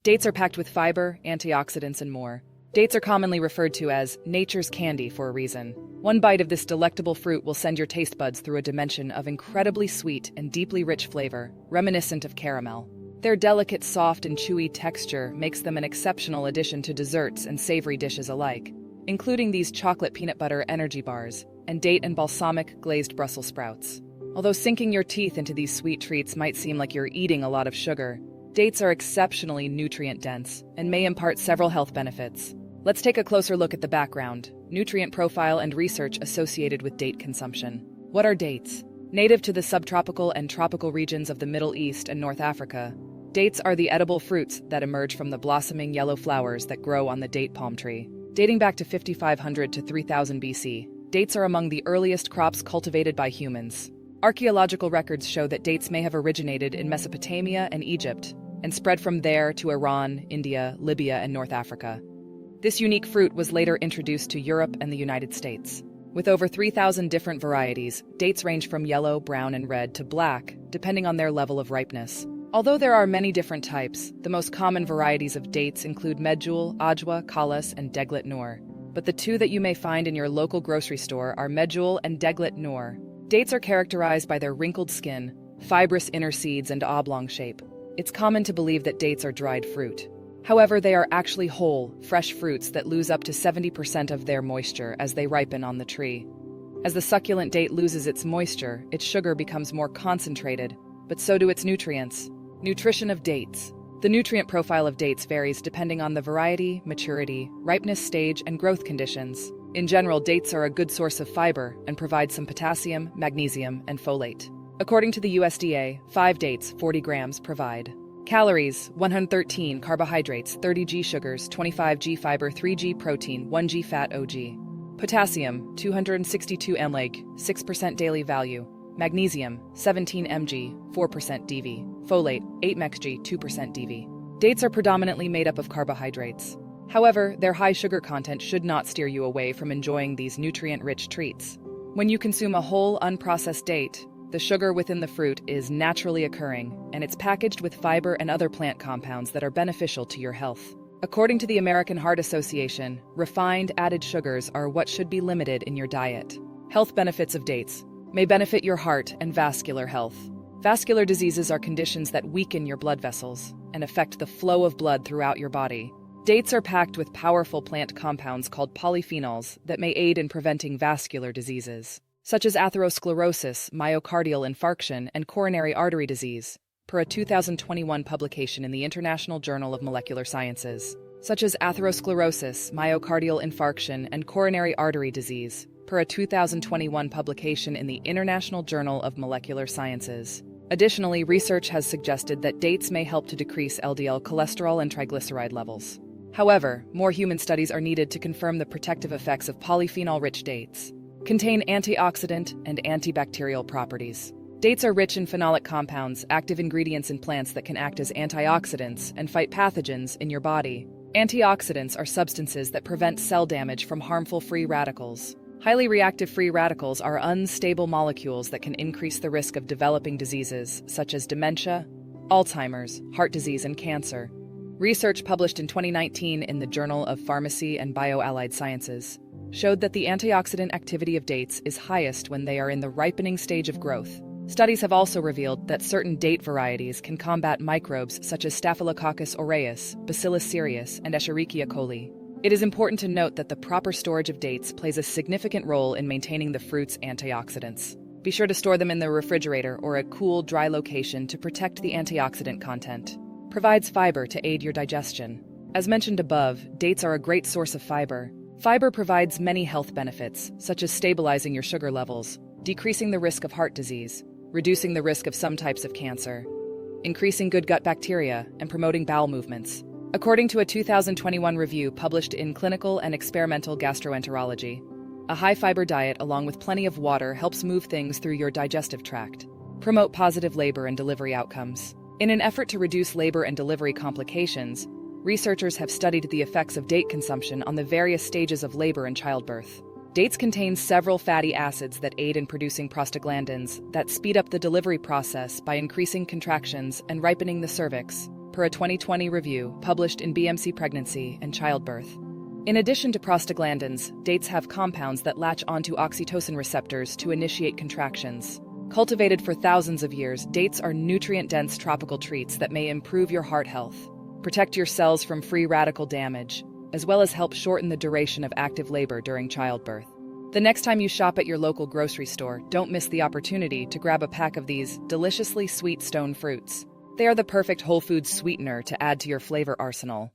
Dates are packed with fiber, antioxidants, and more. Dates are commonly referred to as nature's candy for a reason. One bite of this delectable fruit will send your taste buds through a dimension of incredibly sweet and deeply rich flavor, reminiscent of caramel. Their delicate, soft, and chewy texture makes them an exceptional addition to desserts and savory dishes alike, including these chocolate peanut butter energy bars and date and balsamic glazed Brussels sprouts. Although sinking your teeth into these sweet treats might seem like you're eating a lot of sugar, dates are exceptionally nutrient-dense and may impart several health benefits. Let's take a closer look at the background, nutrient profile, and research associated with date consumption. What are dates? Native to the subtropical and tropical regions of the Middle East and North Africa, dates are the edible fruits that emerge from the blossoming yellow flowers that grow on the date palm tree. Dating back to 5500 to 3000 BC, dates are among the earliest crops cultivated by humans. Archaeological records show that dates may have originated in Mesopotamia and Egypt, and spread from there to Iran, India, Libya, and North Africa. This unique fruit was later introduced to Europe and the United States. With over 3,000 different varieties, dates range from yellow, brown, and red to black, depending on their level of ripeness. Although there are many different types, the most common varieties of dates include medjool, ajwa, kalas, and deglet noor. But the two that you may find in your local grocery store are medjool and deglet noor. Dates are characterized by their wrinkled skin, fibrous inner seeds, and oblong shape. It's common to believe that dates are dried fruit. However, they are actually whole, fresh fruits that lose up to 70% of their moisture as they ripen on the tree. As the succulent date loses its moisture, its sugar becomes more concentrated, but so do its nutrients. Nutrition of dates. The nutrient profile of dates varies depending on the variety, maturity, ripeness stage, and growth conditions. In general, dates are a good source of fiber and provide some potassium, magnesium, and folate. According to the USDA, 5 dates, 40 grams, provide calories, 113 carbohydrates, 30 g sugars, 25 g fiber, 3 g protein, 1 g fat OG. Potassium, 262 mg, 6% daily value. Magnesium, 17 mg, 4% DV. Folate, 8 mg, 2% DV. Dates are predominantly made up of carbohydrates. However, their high sugar content should not steer you away from enjoying these nutrient-rich treats. When you consume a whole, unprocessed date, the sugar within the fruit is naturally occurring, and it's packaged with fiber and other plant compounds that are beneficial to your health. According to the American Heart Association, refined added sugars are what should be limited in your diet. Health benefits of dates may benefit your heart and vascular health. Vascular diseases are conditions that weaken your blood vessels and affect the flow of blood throughout your body. Dates are packed with powerful plant compounds called polyphenols that may aid in preventing vascular diseases, such as atherosclerosis, myocardial infarction, and coronary artery disease, per a 2021 publication in the International Journal of Molecular Sciences. Such as atherosclerosis, myocardial infarction, and coronary artery disease, per a 2021 publication in the International Journal of Molecular Sciences. Additionally, research has suggested that dates may help to decrease LDL cholesterol and triglyceride levels. However, more human studies are needed to confirm the protective effects of polyphenol-rich dates. Contain antioxidant and antibacterial properties. Dates are rich in phenolic compounds, active ingredients in plants that can act as antioxidants and fight pathogens in your body. Antioxidants are substances that prevent cell damage from harmful free radicals. Highly reactive free radicals are unstable molecules that can increase the risk of developing diseases such as dementia, Alzheimer's, heart disease, and cancer. Research published in 2019 in the Journal of Pharmacy and Bioallied Sciences showed that the antioxidant activity of dates is highest when they are in the ripening stage of growth. Studies have also revealed that certain date varieties can combat microbes such as Staphylococcus aureus, Bacillus cereus, and Escherichia coli. It is important to note that the proper storage of dates plays a significant role in maintaining the fruit's antioxidants. Be sure to store them in the refrigerator or a cool, dry location to protect the antioxidant content. Provides fiber to aid your digestion. As mentioned above, dates are a great source of fiber. Fiber provides many health benefits, such as stabilizing your sugar levels, decreasing the risk of heart disease, reducing the risk of some types of cancer, increasing good gut bacteria, and promoting bowel movements. According to a 2021 review published in Clinical and Experimental Gastroenterology, a high-fiber diet along with plenty of water helps move things through your digestive tract, promote positive labor and delivery outcomes. In an effort to reduce labor and delivery complications, researchers have studied the effects of date consumption on the various stages of labor and childbirth. Dates contain several fatty acids that aid in producing prostaglandins that speed up the delivery process by increasing contractions and ripening the cervix, per a 2020 review published in BMC Pregnancy and Childbirth. In addition to prostaglandins, dates have compounds that latch onto oxytocin receptors to initiate contractions. Cultivated for thousands of years, dates are nutrient-dense tropical treats that may improve your heart health, protect your cells from free radical damage, as well as help shorten the duration of active labor during childbirth. The next time you shop at your local grocery store, don't miss the opportunity to grab a pack of these deliciously sweet stone fruits. They are the perfect whole foods sweetener to add to your flavor arsenal.